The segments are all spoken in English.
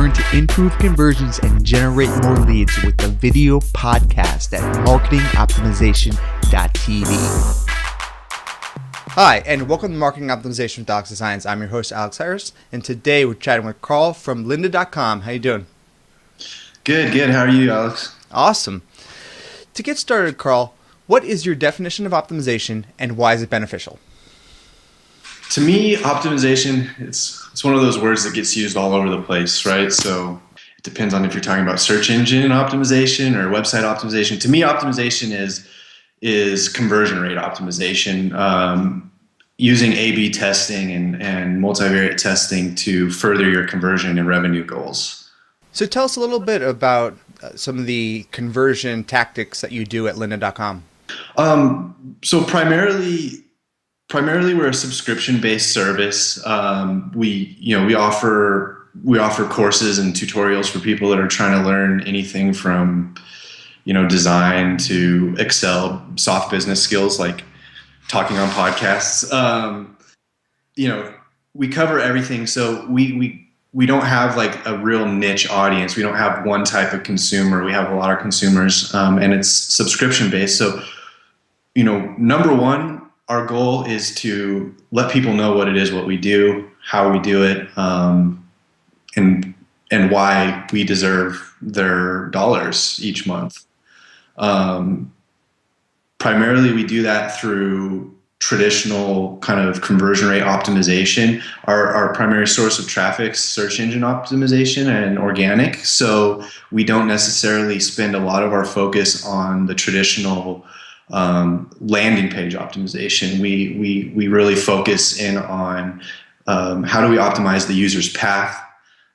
learn to improve conversions and generate more leads with the video podcast at marketingoptimization.tv. Hi, and welcome to Marketing Optimization with Docs of Science. I'm your host, Alex Harris, and today we're chatting with Carl from Lynda.com. How you doing? Good. How are you, Alex? Awesome. To get started, Carl, what is your definition of optimization and why is it beneficial? To me, optimization, it's one of those words that gets used all over the place, right? So it depends on if you're talking about search engine optimization or website optimization. To me, optimization is conversion rate optimization, using A/B testing and multivariate testing to further your conversion and revenue goals. So tell us a little bit about some of the conversion tactics that you do at Lynda.com. So primarily we're a subscription-based service. We offer courses and tutorials for people that are trying to learn anything from design to Excel, soft business skills like talking on podcasts. We cover everything. So we don't have like a real niche audience. We don't have one type of consumer. We have a lot of consumers, and it's subscription-based. So, number one, our goal is to let people know what it is, what we do, how we do it, and why we deserve their dollars each month. Primarily, we do that through traditional kind of conversion rate optimization. Our primary source of traffic is search engine optimization and organic. So we don't necessarily spend a lot of our focus on the traditional landing page optimization. We really focus in on how do we optimize the user's path.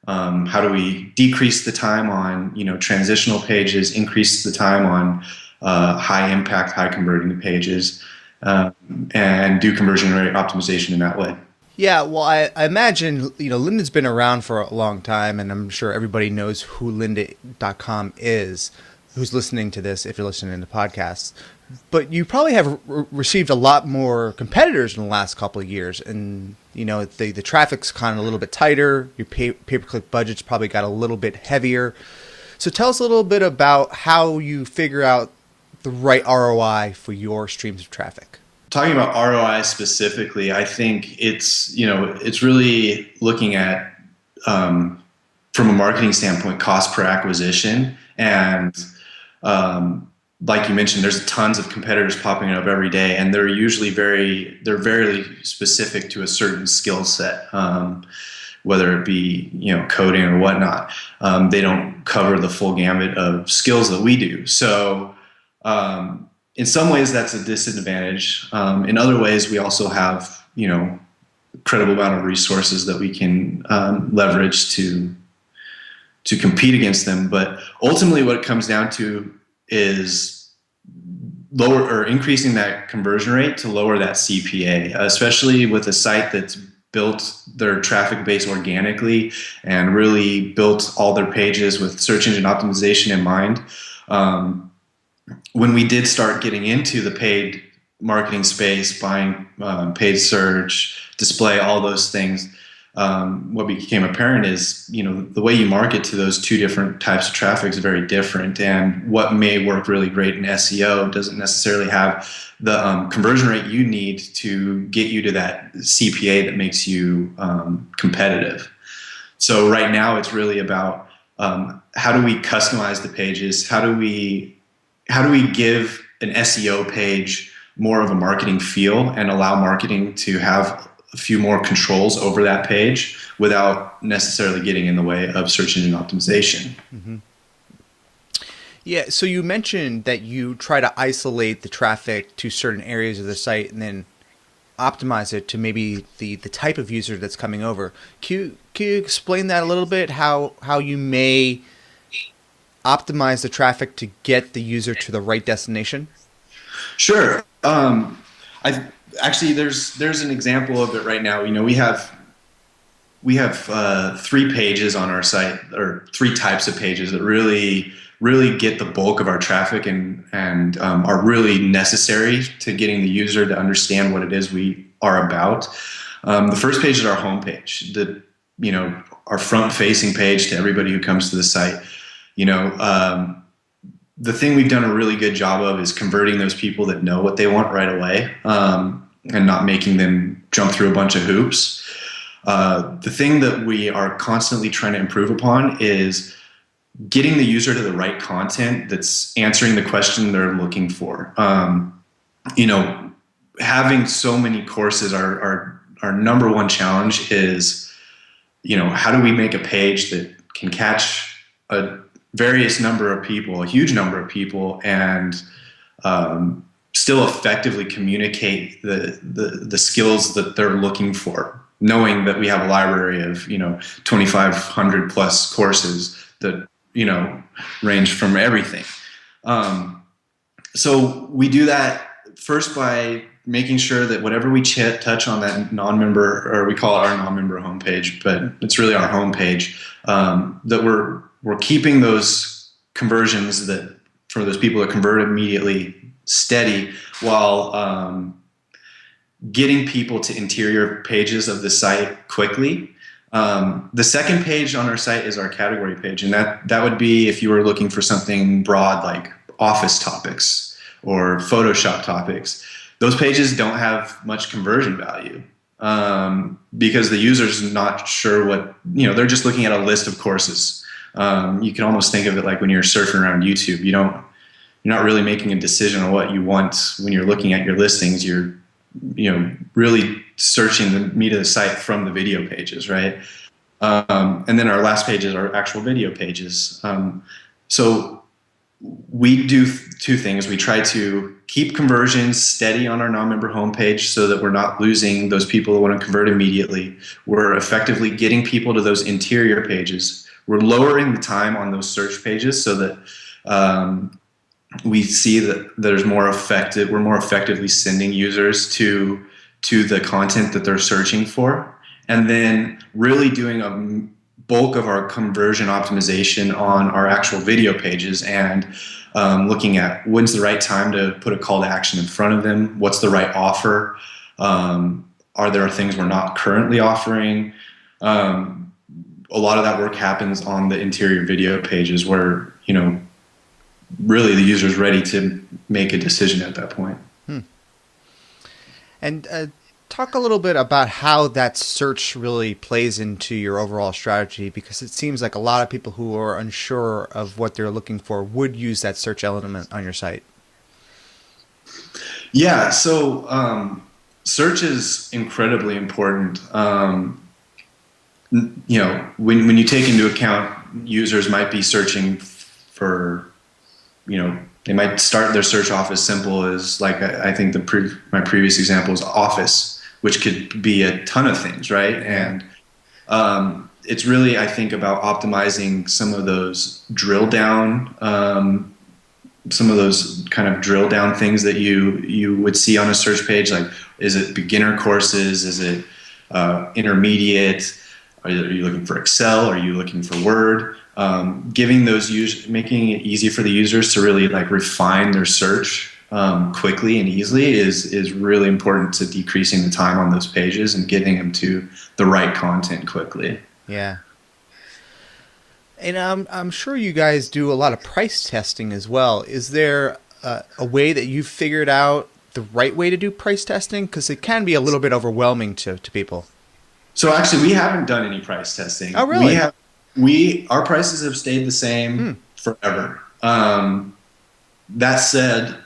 How do we decrease the time on transitional pages, increase the time on high impact, high converting pages, and do conversion rate optimization in that way. Yeah, well, I imagine Lynda's been around for a long time, and I'm sure everybody knows who Lynda.com is, who's listening to this, if you're listening to podcasts. But you probably have received a lot more competitors in the last couple of years, and the traffic's kind of a little bit tighter. Your pay-per-click budget's probably got a little bit heavier. So tell us a little bit about how you figure out the right ROI for your streams of traffic. Talking about ROI specifically, I think it's really looking at from a marketing standpoint, cost per acquisition, and like you mentioned, there's tons of competitors popping up every day, and they're usually very specific to a certain skill set, whether it be coding or whatnot. They don't cover the full gamut of skills that we do. So in some ways that's a disadvantage. In other ways, we also have incredible amount of resources that we can leverage to compete against them. But ultimately, what it comes down to is lower or increasing that conversion rate to lower that CPA, especially with a site that's built their traffic base organically and really built all their pages with search engine optimization in mind. When we did start getting into the paid marketing space, buying paid search, display, all those things, what became apparent is, the way you market to those two different types of traffic is very different. And what may work really great in SEO doesn't necessarily have the conversion rate you need to get you to that CPA that makes you competitive. So right now it's really about how do we customize the pages? How do we give an SEO page more of a marketing feel and allow marketing to have a few more controls over that page without necessarily getting in the way of search engine optimization? Mm-hmm. Yeah, so you mentioned that you try to isolate the traffic to certain areas of the site and then optimize it to maybe the type of user that's coming over. Can you explain that a little bit, how you may optimize the traffic to get the user to the right destination? Sure. Actually, there's an example of it right now. We have 3 pages on our site, or 3 types of pages that really get the bulk of our traffic and are really necessary to getting the user to understand what it is we are about. The first page is our homepage. our front-facing page to everybody who comes to the site. The thing we've done a really good job of is converting those people that know what they want right away, and not making them jump through a bunch of hoops. The thing that we are constantly trying to improve upon is getting the user to the right content that's answering the question they're looking for. Having so many courses, our number one challenge is, how do we make a page that can catch a various number of people, a huge number of people, and still effectively communicate the skills that they're looking for, knowing that we have a library of 2,500 plus courses that range from everything. So we do that first by making sure that whatever we touch on that non-member, or we call it our non-member homepage, but it's really our homepage, that we're keeping those conversions that for those people that convert immediately steady, while getting people to interior pages of the site quickly. The second page on our site is our category page, and that would be if you were looking for something broad like office topics or Photoshop topics. Those pages don't have much conversion value, because the user's not sure what, they're just looking at a list of courses. You can almost think of it like when you're surfing around YouTube. You're not really making a decision on what you want when you're looking at your listings. You're really searching the meat of the site from the video pages, right? And then our last pages are actual video pages. So we do two things. We try to keep conversions steady on our non-member homepage so that we're not losing those people that want to convert immediately. We're effectively getting people to those interior pages. We're lowering the time on those search pages so that we see that we're more effectively sending users to the content that they're searching for, and then really doing a bulk of our conversion optimization on our actual video pages, and looking at when's the right time to put a call to action in front of them, what's the right offer, are there things we're not currently offering. A lot of that work happens on the interior video pages where really the user's ready to make a decision at that point. And talk a little bit about how that search really plays into your overall strategy, because it seems like a lot of people who are unsure of what they're looking for would use that search element on your site. Yeah, so search is incredibly important. When you take into account users might be searching for, they might start their search off as simple as, like, I think my previous example is office, which could be a ton of things, right? And it's really, I think, about optimizing some of those drill down, things that you would see on a search page. Like, is it beginner courses? Is it intermediate? Are you looking for Excel? Are you looking for Word? Giving those making it easy for the users to really refine their search quickly and easily is really important to decreasing the time on those pages and getting them to the right content quickly. Yeah. And I'm sure you guys do a lot of price testing as well. Is there a way that you've figured out the right way to do price testing? Because it can be a little bit overwhelming to people. So actually, we haven't done any price testing. Oh, really? Our prices have stayed the same forever. That said,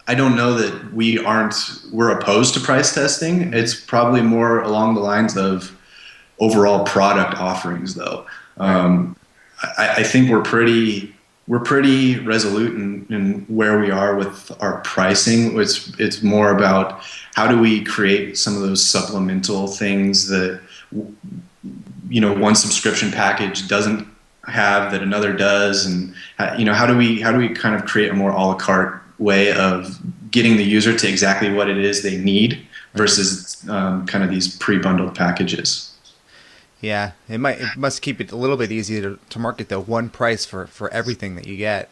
I don't know that we're opposed to price testing. It's probably more along the lines of overall product offerings, though. I think we're pretty resolute in where we are with our pricing. It's more about how do we create some of those supplemental things that one subscription package doesn't have that another does, and how do we kind of create a more a la carte way of getting the user to exactly what it is they need versus kind of these pre-bundled packages. Yeah, it must keep it a little bit easier to market the one price for everything that you get.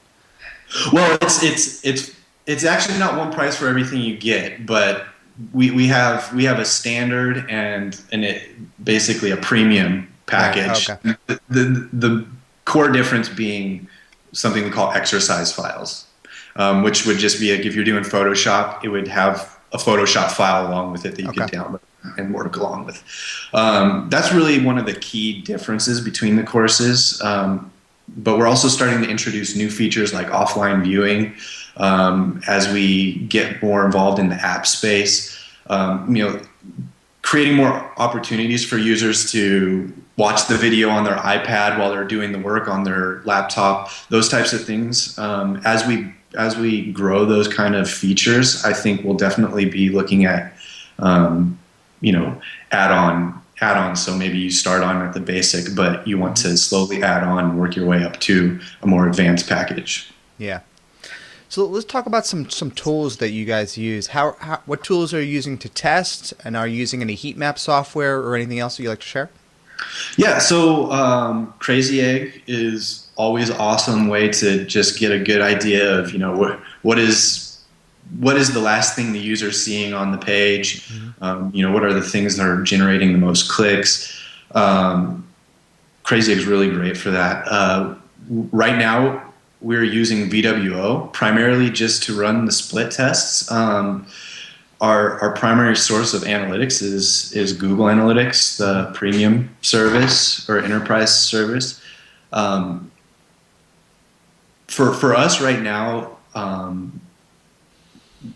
Well, it's actually not one price for everything you get, but we have a standard and it basically a premium package. Okay. The core difference being something we call exercise files, which would just be like if you're doing Photoshop, it would have a Photoshop file along with it that you could Okay. download and work along with. That's really one of the key differences between the courses. But we're also starting to introduce new features like offline viewing as we get more involved in the app space. Creating more opportunities for users to watch the video on their iPad while they're doing the work on their laptop, those types of things. As we grow those kind of features, I think we'll definitely be looking at add-ons. So maybe you start on at the basic, but you want to slowly add on and work your way up to a more advanced package. Yeah. So let's talk about some tools that you guys use. What tools are you using to test, and are you using any heat map software or anything else that you'd like to share? Yeah, so Crazy Egg is always an awesome way to just get a good idea of what is the last thing the user's seeing on the page. What are the things that are generating the most clicks. Crazy Egg is really great for that. Right now we're using VWO primarily just to run the split tests. Our primary source of analytics is Google Analytics, the premium service or enterprise service. For us right now,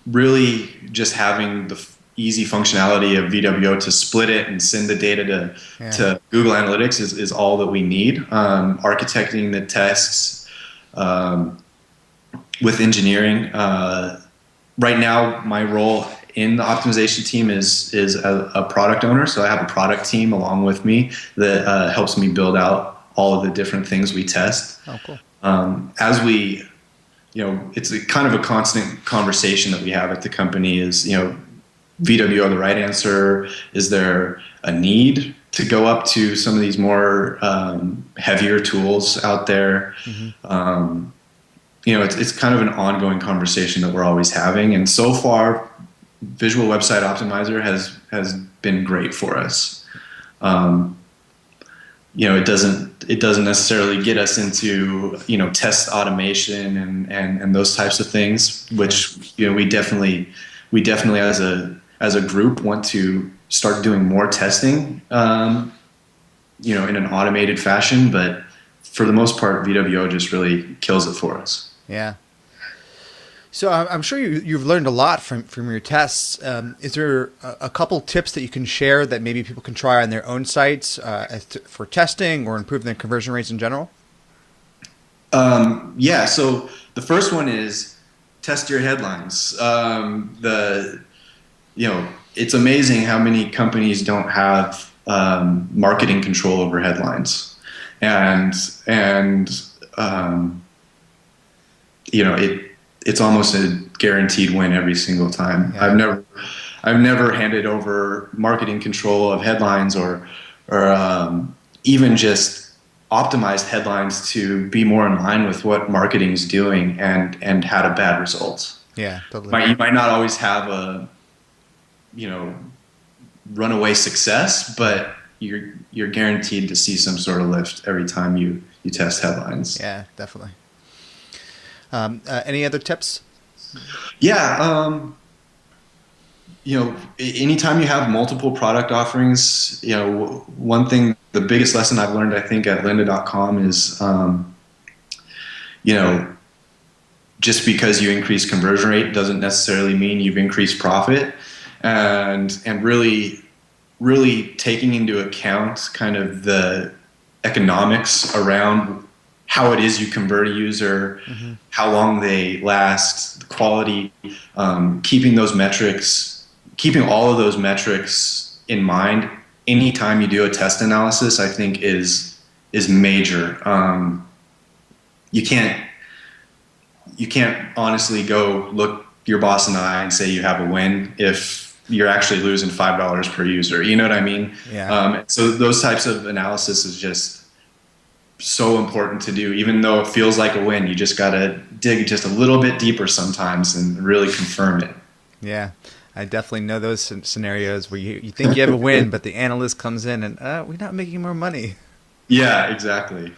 really just having the easy functionality of VWO to split it and send the data to Google Analytics is all that we need. Architecting the tests with engineering. Right now, my role in the optimization team is a product owner. So I have a product team along with me that helps me build out all of the different things we test. Oh, cool. As we, it's a kind of a constant conversation that we have at the company is, VWO the right answer? Is there a need to go up to some of these more heavier tools out there? It's kind of an ongoing conversation that we're always having. And so far, Visual Website Optimizer has been great for us. It doesn't necessarily get us into test automation and those types of things, which we definitely as a group want to start doing more testing in an automated fashion. But for the most part, VWO just really kills it for us. Yeah. So I'm sure you've learned a lot from your tests. Is there a couple tips that you can share that maybe people can try on their own sites for testing or improving their conversion rates in general? Yeah. So the first one is test your headlines. It's amazing how many companies don't have marketing control over headlines, and it's almost a guaranteed win every single time. Yeah. I've never handed over marketing control of headlines or even just optimized headlines to be more in line with what marketing is doing and had a bad result. Yeah, totally. You might not always have a runaway success, but you're guaranteed to see some sort of lift every time you test headlines. Yeah, definitely. Any other tips? Yeah. Anytime you have multiple product offerings, one thing, the biggest lesson I've learned, I think, at Lynda.com is, just because you increase conversion rate doesn't necessarily mean you've increased profit, and really taking into account kind of the economics around how it is you convert a user, how long they last, the quality, keeping all of those metrics in mind anytime you do a test analysis, I think is major. You can't honestly go look your boss in the eye and say you have a win if you're actually losing $5 per user. You know what I mean? Yeah. So those types of analysis is just so important to do. Even though it feels like a win, you just got to dig just a little bit deeper sometimes and really confirm it. Yeah, I definitely know those scenarios where you think you have a win, but the analyst comes in and we're not making more money. Yeah, exactly.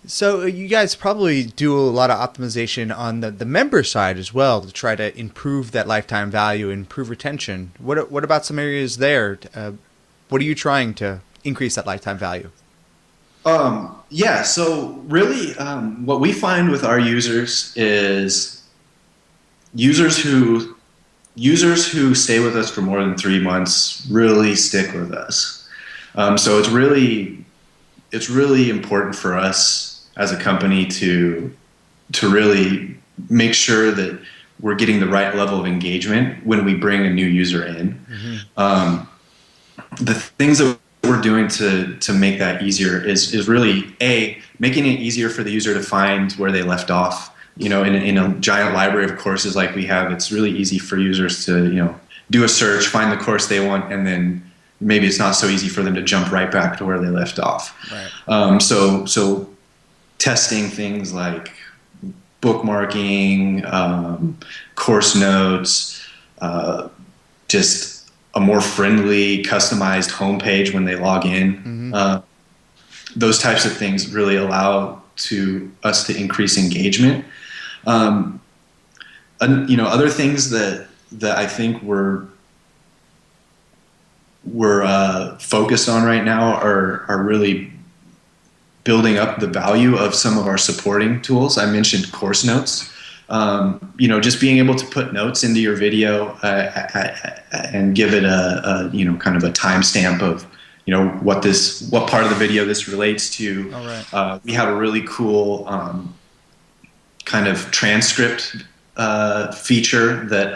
So you guys probably do a lot of optimization on the member side as well to try to improve that lifetime value, improve retention. What about some areas there? What are you trying to increase that lifetime value? Yeah, so really, what we find with our users is users who users who stay with us for more than 3 months really stick with us. So it's really important for us as a company to really make sure that we're getting the right level of engagement when we bring a new user in. Mm-hmm. The things that we're doing to make that easier is really making it easier for the user to find where they left off. In a giant library of courses like we have, it's really easy for users to do a search, find the course they want, and then maybe it's not so easy for them to jump right back to where they left off. Right. So testing things like bookmarking, course notes, just a more friendly, customized homepage when they log in. Mm-hmm. Those types of things really allow us to increase engagement. Other things that I think we're focused on right now are really building up the value of some of our supporting tools. I mentioned course notes. Just being able to put notes into your video and give it a kind of a timestamp of what part of the video this relates to. All right. We have a really cool kind of transcript feature that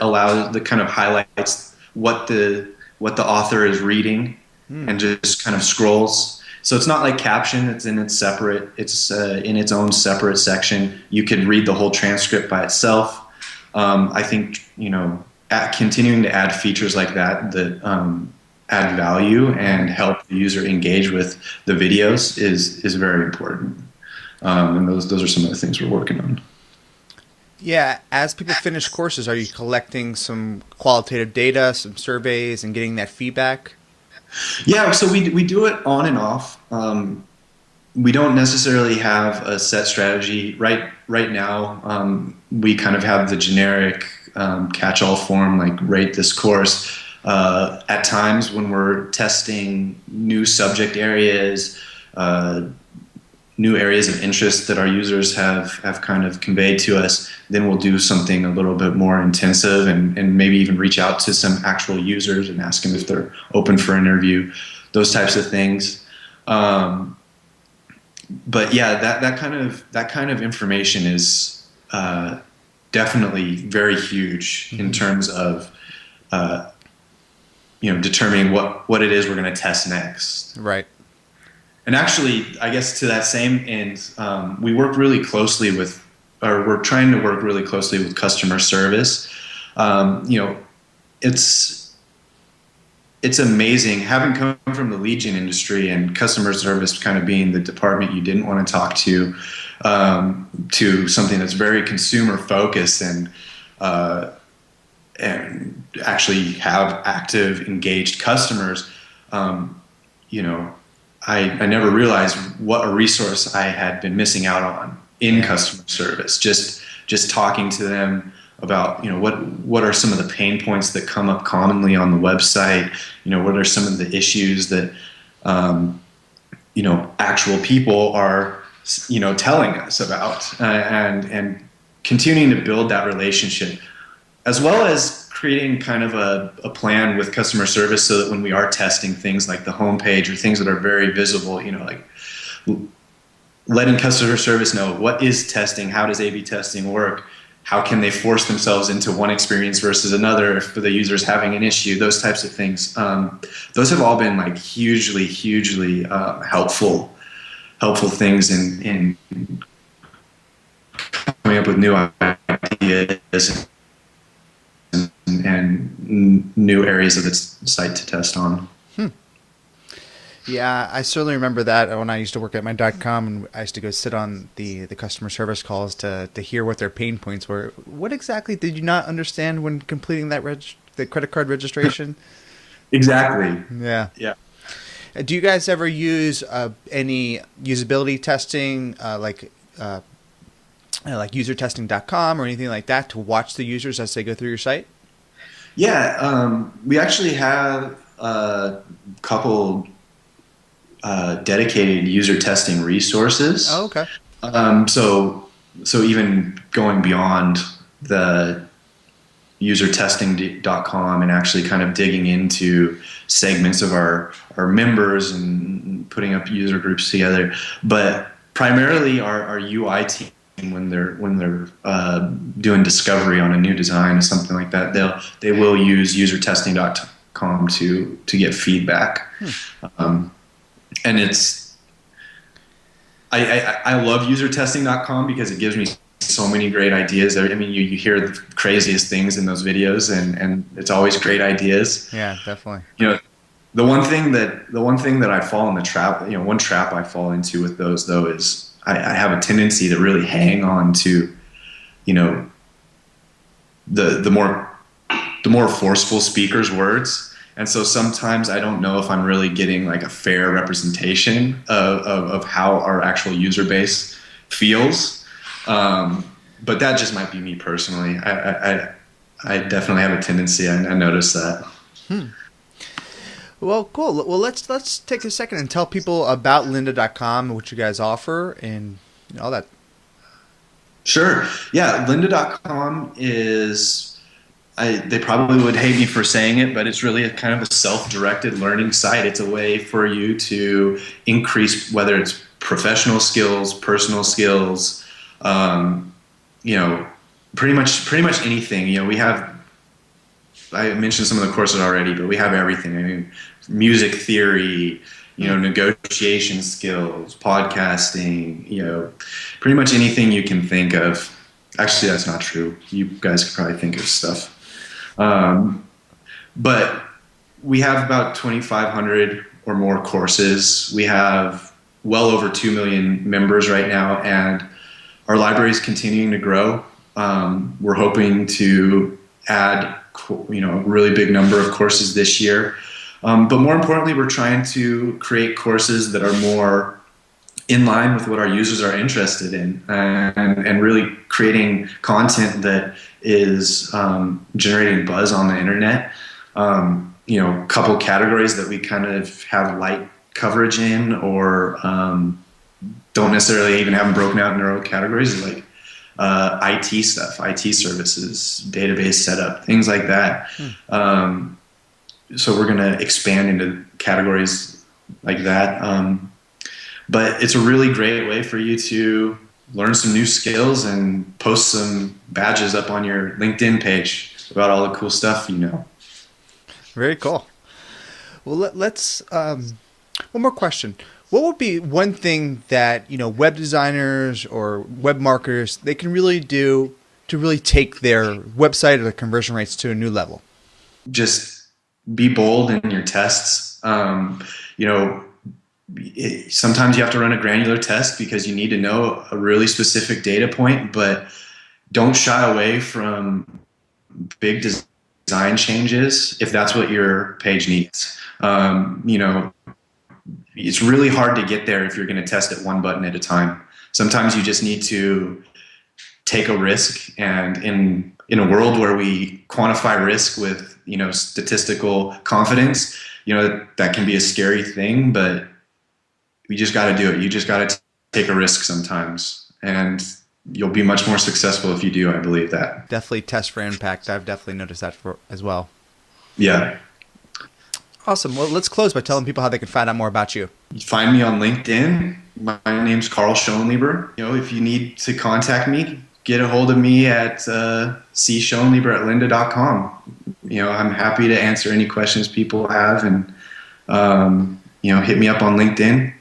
kind of highlights what the author is reading and just kind of scrolls. So it's not like caption; it's in its in its own separate section. You could read the whole transcript by itself. I think continuing to add features like that add value and help the user engage with the videos is very important. And those are some of the things we're working on. Yeah, as people finish courses, are you collecting some qualitative data, some surveys, and getting that feedback? Yeah, so we do it on and off. We don't necessarily have a set strategy right now. We kind of have the generic catch-all form, like rate this course. At times when we're testing new subject areas, new areas of interest that our users have kind of conveyed to us, then we'll do something a little bit more intensive and maybe even reach out to some actual users and ask them if they're open for an interview, those types of things. But yeah, that kind of information is definitely very huge in terms of determining what it is we're going to test next. Right. And actually, I guess to that same end, we work really closely with, or we're trying to work really closely with customer service. It's amazing having come from the lead gen industry and customer service kind of being the department you didn't want to talk to something that's very consumer focused and actually have active, engaged customers. I never realized what a resource I had been missing out on in customer service. Just talking to them about what are some of the pain points that come up commonly on the website. What are some of the issues that actual people are telling us about, and continuing to build that relationship, as well as creating kind of a plan with customer service so that when we are testing things like the homepage or things that are very visible, like letting customer service know what is testing, how does A/B testing work, how can they force themselves into one experience versus another if the user's having an issue, those types of things. Those have all been like hugely helpful things in coming up with new ideas and new areas of its site to test on. Yeah, I certainly remember that when I used to work at my .com, and I used to go sit on the customer service calls to hear what their pain points were. What exactly did you not understand when completing that the credit card registration? Exactly. Yeah. Yeah. Do you guys ever use any usability testing, like usertesting.com or anything like that, to watch the users as they go through your site? Yeah, we actually have a couple dedicated user testing resources. Oh, okay. So even going beyond the usertesting.com and actually kind of digging into segments of our members and putting up user groups together, but primarily our UI team, when they're doing discovery on a new design or something like that, they will use usertesting.com to get feedback. And it's I love usertesting.com because it gives me so many great ideas. I mean, you hear the craziest things in those videos, and it's always great ideas. Yeah, definitely. The one thing that I fall in the trap, one trap I fall into with those though is I have a tendency to really hang on to, the more forceful speaker's words. And so sometimes I don't know if I'm really getting like a fair representation of how our actual user base feels. But that just might be me personally. I definitely have a tendency. I notice that. Well, cool. Well, let's take a second and tell people about Lynda.com, what you guys offer, and all that. Sure. Yeah, Lynda.com is. They probably would hate me for saying it, but it's really a kind of a self-directed learning site. It's a way for you to increase, whether it's professional skills, personal skills, pretty much anything. I mentioned some of the courses already, but we have everything. I mean, music theory, negotiation skills, podcasting, pretty much anything you can think of. Actually, that's not true. You guys could probably think of stuff. But we have about 2,500 or more courses. We have well over 2 million members right now, and our library is continuing to grow. We're hoping to add, a really big number of courses this year. But more importantly, we're trying to create courses that are more in line with what our users are interested in, and really creating content that is generating buzz on the internet. A couple categories that we kind of have light coverage in, or don't necessarily even have them broken out in their own categories, like IT stuff, IT services, database setup, things like that. So we're going to expand into categories like that. But it's a really great way for you to learn some new skills and post some badges up on your LinkedIn page about all the cool stuff Very cool. Well, let's one more question. What would be one thing that web designers or web marketers, they can really do to really take their website or the conversion rates to a new level? Just be bold in your tests. Sometimes you have to run a granular test because you need to know a really specific data point, but don't shy away from big design changes if that's what your page needs. It's really hard to get there if you're going to test it one button at a time. Sometimes you just need to take a risk, and in a world where we quantify risk with statistical confidence, that can be a scary thing, but you just got to do it. You just got to take a risk sometimes, and you'll be much more successful if you do. I believe that. Definitely test for impact. I've definitely noticed that as well. Yeah. Awesome. Well, let's close by telling people how they can find out more about you. You find me on LinkedIn. My name's Schoenleber. If you need to contact me, get a hold of me at cschoenleber@lynda.com. I'm happy to answer any questions people have, and hit me up on LinkedIn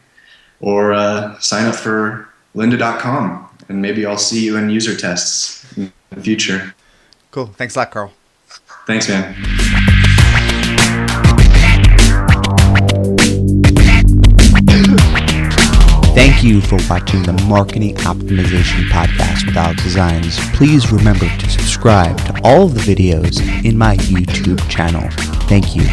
or sign up for lynda.com, and maybe I'll see you in user tests in the future. Cool. Thanks a lot, Carl. Thanks, man. Thank you for watching the Marketing Optimization Podcast with Alex Designs. Please remember to subscribe to all of the videos in my YouTube channel. Thank you.